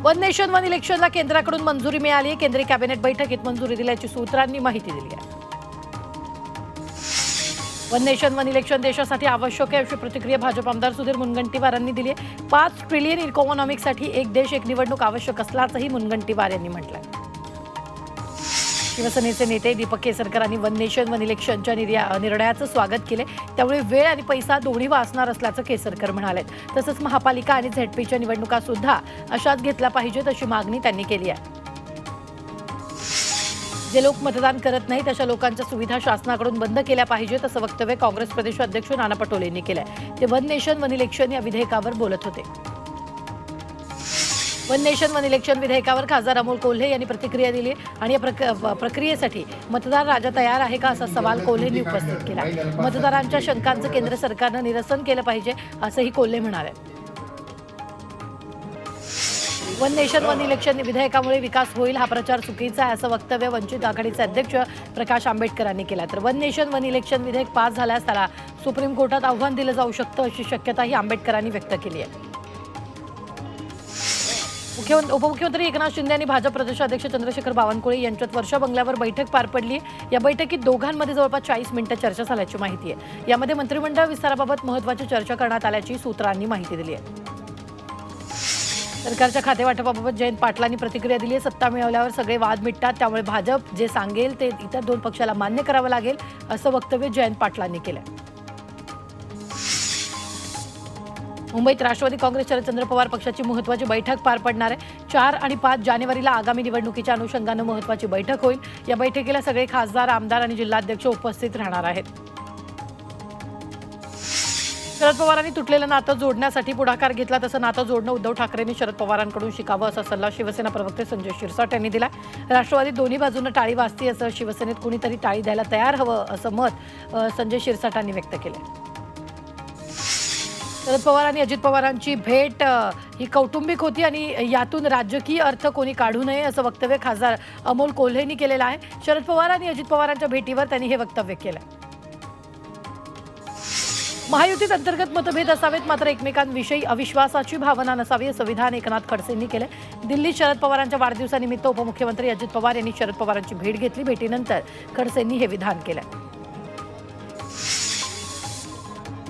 One nation one इलेक्शनला केंद्राकडून मंजुरी मिळाली आहे। केंद्रीय कॅबिनेट बैठकीत मंजुरी दिल्याची सूत्रांनी माहिती दिली आहे। वन नेशन वन इलेक्शन देशासाठी आवश्यक आहे अशी प्रतिक्रिया भाजप आमदार सुधीर मुनगंटीवारांनी दिली आहे। 5 ट्रिलियन इकॉनॉमिकसाठी एक देश एक निवडणूक आवश्यक असल्याचंही मुनगंटीवार यांनी म्हटलं आहे। शिवसेनेचे नेते दीपक केसरकरांनी वन नेशन वन इलेक्शनच्या निर्णयाचं स्वागत केले। त्यामुळे वेळ आणि पैसा दोन्ही वाचणार असल्याचं केसरकर म्हणाले। तसंच महापालिका आणि झेडपीच्या निवडणुका सुद्धा अशाच घेतल्या पाहिजेत अशी मागणी त्यांनी केली आहे। जे लोक मतदान करत नाहीत अशा लोकांच्या सुविधा शासनाकडून बंद केल्या पाहिजेत असं वक्तव्य काँग्रेस प्रदेश अध्यक्ष नाना पटोले यांनी केलं आहे। ते वन नेशन वन इलेक्शन या विधेयकावर बोलत होते। वन नेशन वन इलेक्शन विधेयकावर खासदार अमोल कोल्हे यांनी प्रतिक्रिया दिली आणि या प्रक्रियेसाठी मतदार राजा तयार आहे का असा सवाल कोल्हेंनी उपस्थित केला। मतदारांच्या शंकांचं केंद्र सरकारनं निरसन केलं पाहिजे असंही कोल्हे म्हणाले। वन नेशन वन इलेक्शन विधेयकामुळे विकास होईल हा प्रचार चुकीचा आहे असं वक्तव्य वंचित आघाडीचे अध्यक्ष प्रकाश आंबेडकरांनी केलं। तर वन नेशन वन इलेक्शन विधेयक पास झाल्यास त्याला सुप्रीम कोर्टात आव्हान दिलं जाऊ शकतं अशी शक्यताही आंबेडकरांनी व्यक्त केली आहे। उपमुख्यमंत्री एकनाथ शिंदे आणि भाजप प्रदेशाध्यक्ष चंद्रशेखर बावनकुळे यांच्यात वर्षा बंगल्यावर बैठक पार पडली। या बैठकीत दोघांमध्ये जवळपास 40 मिनिटं चर्चा झाल्याची माहिती आहे। यामध्ये मंत्रिमंडळ विस्ताराबाबत महत्त्वाची चर्चा करण्यात आल्याची सूत्रांनी माहिती दिली आहे। सरकारच्या खातेवाटपाबाबत जयंत पाटलांनी प्रतिक्रिया दिली आहे। सत्ता मिळवल्यावर सगळे वाद मिटतात, त्यामुळे भाजप जे सांगेल ते इतर 2 पक्षाला मान्य करावं लागेल असं वक्तव्य जयंत पाटलांनी केलं। मुंबईत राष्ट्रवादी काँग्रेस शरदचंद्र पवार पक्षाची महत्त्वाची बैठक पार पडणार आहे। 4 आणि 5 जानेवारीला आगामी निवडणुकीच्या अनुषंगानं महत्त्वाची बैठक होईल। या बैठकीला सगळे खासदार, आमदार आणि जिल्हाध्यक्ष उपस्थित राहणार आहेत। शरद पवारांनी तुटलेलं नातं जोडण्यासाठी पुढाकार घेतला, तसं नातं जोडणं उद्धव ठाकरेंनी शरद पवारांकडून शिकावं असा सल्ला शिवसेना प्रवक्ते संजय शिरसाट यांनी दिला। राष्ट्रवादीत दोन्ही बाजूंना टाळी वाजती असं शिवसेनेत कुणीतरी टाळी द्यायला तयार हवं असं मत संजय शिरसाटांनी व्यक्त केलं। शरद पवार आणि अजित पवारांची भेट ही कौटुंबिक होती आणि यातून राजकीय अर्थ कोणी काढू नये असं वक्तव्य खासदार अमोल कोल्हेंनी केलेलं आहे। शरद पवार आणि अजित पवारांच्या भेटीवर त्यांनी हे वक्तव्य केलं। महायुतीत अंतर्गत मतभेद असावेत, मात्र एकमेकांविषयी अविश्वासाची भावना नसावी असं विधान एकनाथ खडसेंनी केलं। दिल्लीत शरद पवारांच्या वाढदिवसानिमित्त उपमुख्यमंत्री अजित पवार यांनी शरद पवारांची भेट घेतली। भेटीनंतर खडसेंनी हे विधान केलं।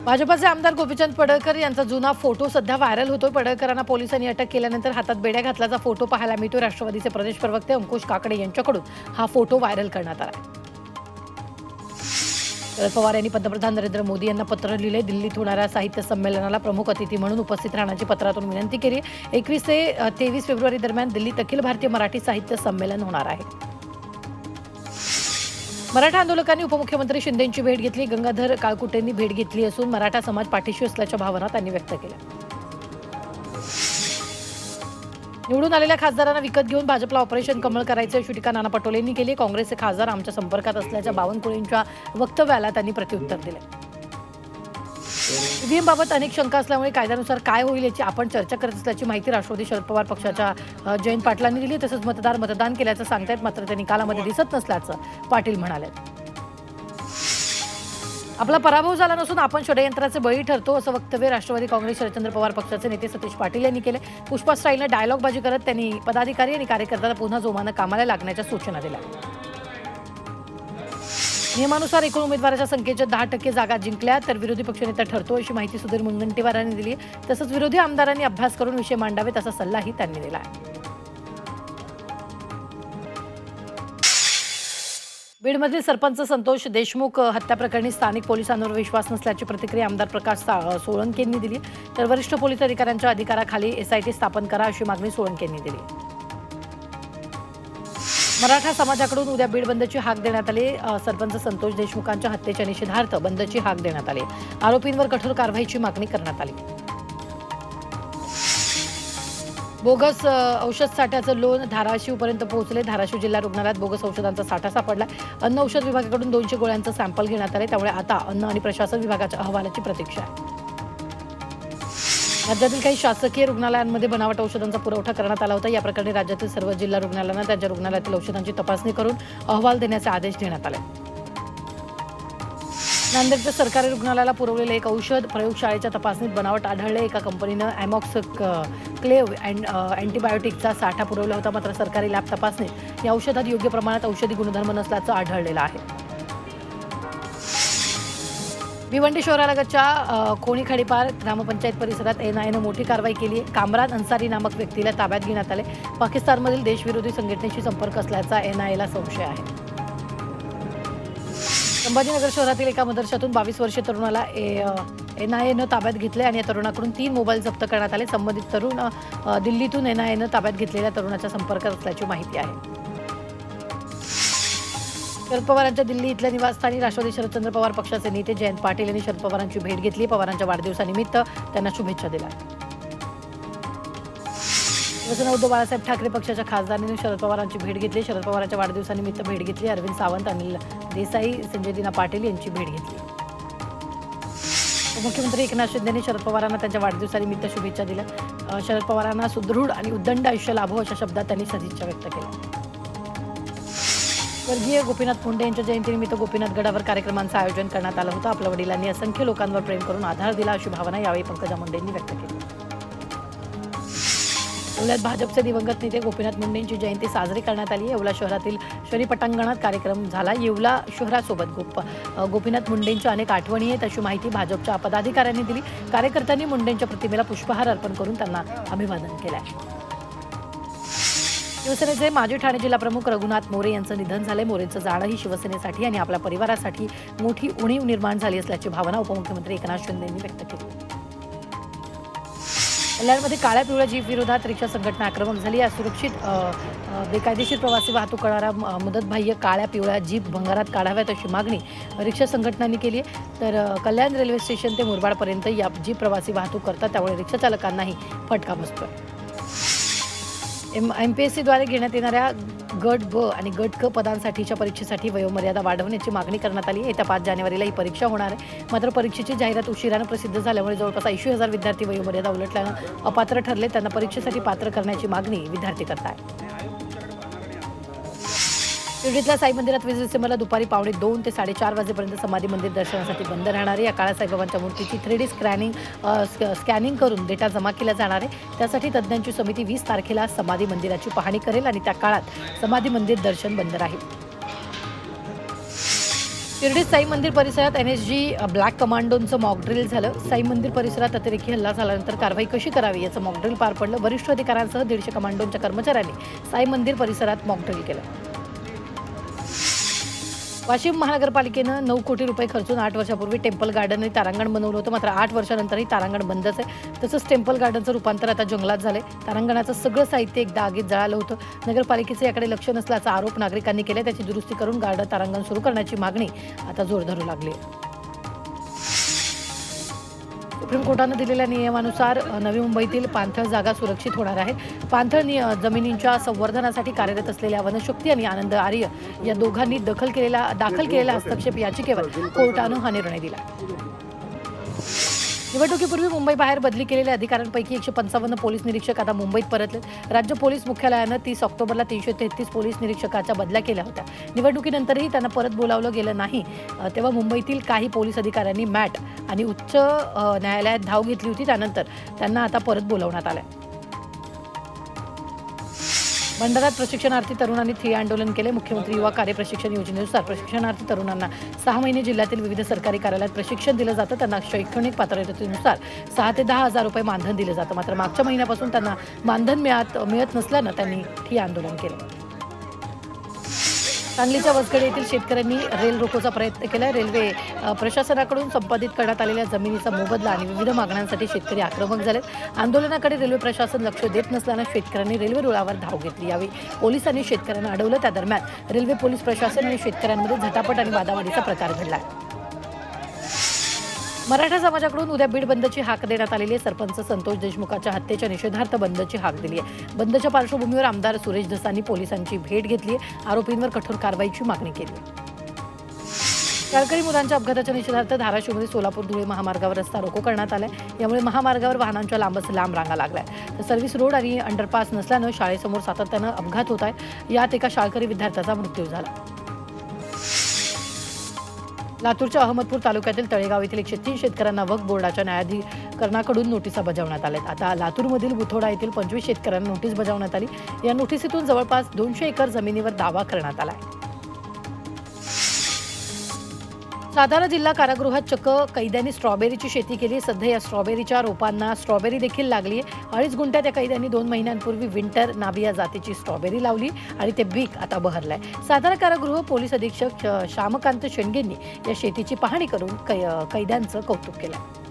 भाजपाचे आमदार गोपीचंद पडळकर यांचा जुना फोटो सध्या व्हायरल होतोय। पडळकरांना पोलिसांनी अटक केल्यानंतर हातात बेड्या घातल्याचा फोटो पाहायला मिळतोय। राष्ट्रवादीचे प्रदेश प्रवक्ते अंकुश काकडे यांच्याकडून हा फोटो व्हायरल करण्यात आला। शरद पवार यांनी पंतप्रधान नरेंद्र मोदी यांना पत्र लिहिले। दिल्लीत होणाऱ्या साहित्य संमेलनाला प्रमुख अतिथी म्हणून उपस्थित राहण्याची पत्रातून विनंती केली। 21 ते 23 फेब्रुवारी दरम्यान दिल्लीत अखिल भारतीय मराठी साहित्य संमेलन होणार आहे। मराठा आंदोलकांनी उपमुख्यमंत्री शिंदेंची भेट घेतली। गंगाधर काळकुटेंनी भेट घेतली असून मराठा समाज पाठीशी असल्याच्या भावना त्यांनी व्यक्त केल्या। निवडून आलेल्या खासदारांना विकत घेऊन भाजपला ऑपरेशन कमळ करायचे अशी टीका नाना पटोलेंनी केली। काँग्रेसचे खासदार आमच्या संपर्कात असल्याच्या बावनकुळेंच्या वक्तव्याला त्यांनी प्रत्युत्तर दिले। ईव्हीएमबाबत अनेक शंका असल्यामुळे कायद्यानुसार काय होईल याची आपण चर्चा करत असल्याची माहिती राष्ट्रवादी शरद पवार पक्षाच्या जयंत पाटलांनी दिली। तसंच मतदार मतदान केल्याचं सांगतायत, मात्र ते निकालामध्ये दिसत नसल्याचं पाटील म्हणाले। आपला पराभव झाला नसून आपण षडयंत्राचे बळी ठरतो असं वक्तव्य राष्ट्रवादी काँग्रेस शरदचंद्र पवार पक्षाचे नेते सतीश पाटील यांनी केले। पुष्पा स्टाईलने डायलॉगबाजी करत त्यांनी पदाधिकारी आणि कार्यकर्त्यांना पुन्हा जोमानं कामाला लागण्याच्या सूचना दिल्या। नियमानुसार एकूण उमेदवाराच्या संख्येच्या 10% जागा जिंकल्या तर विरोधी पक्षनेता ठरतो अशी माहिती सुधीर मुनगंटीवार यांनी दिली। तसंच विरोधी आमदारांनी अभ्यास करून विषय मांडावेत असा सल्लाही त्यांनी दिला आहे। बीडमधील सरपंच संतोष देशमुख हत्या प्रकरणी स्थानिक पोलिसांवर विश्वास नसल्याची प्रतिक्रिया आमदार प्रकाश सोळंके यांनी दिली। तर वरिष्ठ पोलीस अधिकाऱ्यांच्या अधिकाराखाली एसआयटी स्थापन करा अशी मागणी सोळंके यांनी दिली। मराठा समाजाकडून उद्या बीड बंदची हाक देण्यात आली। सरपंच संतोष देशमुखांच्या हत्येच्या निषेधार्थ बंदची हाक देण्यात आली। आरोपींवर कठोर कारवाईची मागणी करण्यात आली। बोगस औषध साठ्याचं लोन धाराशिवपर्यंत पोहोचले। धाराशिव जिल्हा रुग्णालयात बोगस औषधांचा साठा सापडला। अन्न औषध विभागाकडून 200 गोळ्यांचं सॅम्पल घेण्यात आले। त्यामुळे आता अन्न आणि प्रशासन विभागाच्या अहवालाची प्रतीक्षा आहे। राज्यातील काही शासकीय रुग्णालयांमध्ये बनावट औषधांचा पुरवठा करण्यात आला होता। या प्रकरणी राज्यातील सर्व जिल्हा रुग्णालयांना त्यांच्या रुग्णालयातील औषधांची तपासणी करून अहवाल देण्याचे आदेश देण्यात आले। नांदेडच्या सरकारी रुग्णालयाला पुरवलेलं एक औषध प्रयोगशाळेच्या तपासणीत बनावट आढळले। एका कंपनीनं ॲमॉक्स क्लेव्ह अँटीबायोटिकचा साठा पुरवला होता, मात्र सरकारी लॅब तपासणीत या औषधात योग्य प्रमाणात औषधी गुणधर्म नसल्याचं आढळलेलं आहे। भिवंडी शहरालगतच्या कोणी खडीपार ग्रामपंचायत परिसरात एनआयएनं मोठी कारवाई केली आहे। कामरान अन्सारी नामक व्यक्तीला ताब्यात घेण्यात आले। पाकिस्तानमधील देशविरोधी संघटनेशी संपर्क असल्याचा एनआयएला संशय आहे। संभाजीनगर शहरातील एका मदरशातून 22 वर्षीय तरुणाला एनआयएनं ताब्यात घेतले आणि या तरुणाकडून 3 मोबाईल जप्त करण्यात आले। संबंधित तरुण दिल्लीतून एनआयएनं ताब्यात घेतलेल्या तरुणाच्या संपर्कात असल्याची माहिती आहे। शरद पवारांच्या दिल्ली इथल्या निवासस्थानी राष्ट्रवादी शरदचंद्र पवार पक्षाचे नेते जयंत पाटील यांनी शरद पवारांची भेट घेतली। पवारांच्या वाढदिवसानिमित्त त्यांना शुभेच्छा दिल्या। शिवसेना उद्धव बाळासाहेब ठाकरे पक्षाच्या खासदारांनी शरद पवारांची भेट घेतली। शरद पवारांच्या वाढदिवसानिमित्त भेट घेतली। अरविंद सावंत, अनिल देसाई, संजय दिना पाटील यांची भेट घेतली। मुख्यमंत्री एकनाथ शिंदे यांनी शरद पवारांना त्यांच्या वाढदिवसानिमित्त शुभेच्छा दिल्या। शरद पवारांना सुदृढ आणि उद्दंड आयुष्य लाभो अशा शब्दात त्यांनी सदिच्छा व्यक्त केल्या। स्वर्गीय गोपीनाथ मुंडे यांच्या जयंतीनिमित्त गोपीनाथ गडावर कार्यक्रमांचं आयोजन करण्यात आलं होतं। आपल्या वडिलांनी असंख्य लोकांवर प्रेम करून आधार दिला अशी भावना यावेळी पंकजा मुंडेंनी व्यक्त केली। येवल्यात भाजपचे दिवंगत नेते गोपीनाथ मुंडे यांची जयंती साजरी करण्यात आली। येवला शहरातील शनी पटांगणात कार्यक्रम झाला। येवला शहरासोबत गोपीनाथ मुंडेंच्या अनेक आठवणी आहेत अशी माहिती भाजपच्या पदाधिकाऱ्यांनी दिली। कार्यकर्त्यांनी मुंडेंच्या प्रतिमेला पुष्पहार अर्पण करून त्यांना अभिवादन केलं आहे। शिवसेनेचे माजी ठाणे जिल्हाप्रमुख रघुनाथ मोरे यांचं निधन झाले। मोरेंचं जाणं ही शिवसेनेसाठी आणि आपल्या परिवारासाठी मोठी उणीव निर्माण झाली असल्याची भावना उपमुख्यमंत्री एकनाथ शिंदे यांनी व्यक्त केली। कल्याणमध्ये काळ्या पिवळ्या जीप विरोधात रिक्षा संघटना आक्रमक झाली। असुरक्षित बेकायदेशीर प्रवासी वाहतूक करणाऱ्या मुदतबाह्य काळ्या पिवळ्या जीप भंगारात काढाव्यात अशी मागणी रिक्षा संघटनांनी केली आहे। तर कल्याण रेल्वे स्टेशन ते मुरबाडपर्यंत या जीप प्रवासी वाहतूक करतात, त्यामुळे रिक्षा चालकांनाही फटका बसतोय। MPSCद्वारे घेण्यात येणाऱ्या गट ब आणि गट क पदांसाठीच्या परीक्षेसाठी वयोमर्यादा वाढवण्याची मागणी करण्यात आली आहे। येत्या 5 जानेवारीला ही परीक्षा होणार आहे, मात्र परीक्षेची जाहिरात उशिरानं प्रसिद्ध झाल्यामुळे जवळपास 80,000 विद्यार्थी वयोमर्यादा उलटल्यानं अपात्र ठरले। त्यांना परीक्षेसाठी पात्र करण्याची मागणी विद्यार्थी करत आहेत। शिर्डीतल्या साई मंदिरात 20 डिसेंबरला दुपारी 1:45 ते 4:30 वाजेपर्यंत समाधी मंदिर दर्शनासाठी बंद राहणार आहे। या काळात साईबाबांच्या मूर्तीची 3D स्कॅनिंग करून डेटा जमा केला जाणार आहे। त्यासाठी तज्ज्ञांची समिती 20 तारखेला समाधी मंदिराची पाहणी करेल आणि त्या काळात समाधी मंदिर दर्शन बंद राहील। शिर्डीत साई मंदिर परिसरात NSG ब्लॅक कमांडोंचं मॉकड्रिल झालं। साई मंदिर परिसरात अतिरेकी हल्ला झाल्यानंतर कारवाई कशी करावी याचं मॉकड्रिल पार पडलं। वरिष्ठ अधिकाऱ्यांसह 150 कमांडोंच्या कर्मचाऱ्यांनी साई मंदिर परिसरात मॉकड्रिल केलं। वाशिम महानगरपालिकेनं 9 कोटी रुपये खर्चून 8 वर्षापूर्वी टेम्पल गार्डन आणि तारांगण बनवलं होतं, मात्र 8 वर्षानंतरही तारांगण बंदच आहे। तसंच टेम्पल गार्डनचं रूपांतर आता जंगलात झालंय। तारांगणाचं सगळं साहित्य एकदा आगीत जळालं होतं। नगरपालिकेचं याकडे लक्ष नसल्याचा आरोप नागरिकांनी केला। त्याची दुरुस्ती करून गार्डन तारांगण सुरू करण्याची मागणी आता जोर धरू लागली आहे। सुप्रीम कोर्टानं दिलेल्या नियमानुसार नवी मुंबईतील पाणथळ जागा सुरक्षित होणार आहेत। पाणथळ जमिनींच्या संवर्धनासाठी कार्यरत असलेल्या वनशक्ती आणि आनंद आर्य या दोघांनी दाखल केलेल्या हस्तक्षेप याचिकेवर कोर्टानं हा निर्णय दिला। निवडणुकीपूर्वी मुंबई बाहेर बदली केलेल्या अधिकाऱ्यांपैकी 155 पोलीस निरीक्षक आता मुंबईत परतलेत। राज्य पोलीस मुख्यालयानं 30 ऑक्टोबरला 333 पोलीस निरीक्षकाच्या बदल्या केल्या होत्या। निवडणुकीनंतरही त्यांना परत बोलावलं गेलं नाही, तेव्हा मुंबईतील काही पोलीस अधिकाऱ्यांनी मॅट आणि उच्च न्यायालयात धाव घेतली होती। त्यानंतर त्यांना आता परत बोलावण्यात आलंय। भंडाऱ्यात प्रशिक्षणार्थी तरुणांनी ठिय्या आंदोलन केले। मुख्यमंत्री युवा कार्य प्रशिक्षण योजनेनुसार प्रशिक्षणार्थी तरुणांना 6 महिने जिल्ह्यातील विविध सरकारी कार्यालयात प्रशिक्षण दिलं जातं। त्यांना शैक्षणिक पात्रतेनुसार 6 ते 10 हजार रुपये मानधन दिलं जातं, मात्र मागच्या महिन्यापासून त्यांना मानधन मिळत नसल्यानं त्यांनी ठिय्या आंदोलन केलं। सांगलीच्या वसगडे येथील शेतकऱ्यांनी रेल रोकोचा प्रयत्न केला। रेल्वे प्रशासनाकडून संपादित करण्यात आलेल्या जमिनीचा मोबदला आणि विविध मागण्यांसाठी शेतकरी आक्रमक झालेत। आंदोलनाकडे रेल्वे प्रशासन लक्ष देत नसल्यानं शेतकऱ्यांनी रेल्वे रुळावर धाव घेतली। यावेळी पोलिसांनी शेतकऱ्यांना अडवलं। त्या दरम्यान रेल्वे पोलीस प्रशासन आणि शेतकऱ्यांमध्ये झटापट आणि वादावादीचा प्रकार घडला। मराठा समाजाकडून उद्या बीड बंदची हाक देण्यात आलेली आहे। सरपंच संतोष देशमुखाच्या हत्येच्या निषेधार्थ बंदची हाक दिली आहे। बंदच्या पार्श्वभूमीवर आमदार सुरेश धसांनी पोलिसांची भेट घेतली आहे। आरोपींवर कठोर कारवाईची मागणी केली आहे। शाळकरी मुलांच्या अपघाताच्या निषेधार्थ धाराशिवमध्ये सोलापूर धुळे महामार्गावर रस्ता रोको करण्यात आलाय। यामुळे महामार्गावर वाहनांच्या लांब रांगा लागल्या। तर सर्व्हिस रोड आणि अंडरपास नसल्यानं शाळेसमोर सातत्यानं अपघात होत आहेत। यात एका शाळकरी विद्यार्थ्याचा मृत्यू झाला। लातूरच्या अहमदपूर तालुक्यातील तळेगाव येथील 103 शेतकऱ्यांना वक्फ बोर्डाच्या न्यायाधिकरणाकडून नोटिसा बजावण्यात आल्या। आता लातूरमधील बुथोडा येथील 25 शेतकऱ्यांना नोटीस बजावण्यात आली। या नोटिसीतून जवळपास 200 एकर जमिनीवर दावा करण्यात आला आहे। सातारा जिल्हा कारागृहात चक्क कैद्यांनी स्ट्रॉबेरीची शेती केली। सध्या या स्ट्रॉबेरीच्या रोपांना स्ट्रॉबेरी देखील लागली आहे। 2.5 गुंठ्यात या कैद्यांनी 2 महिन्यांपूर्वी विंटर नाबिया जातीची स्ट्रॉबेरी लावली आणि ते पीक आता बहरलंय। सातारा कारागृह पोलीस अधीक्षक श्यामकांत शेंडगेंनी या शेतीची पाहणी करून कैद्यांचं कौतुक केलं।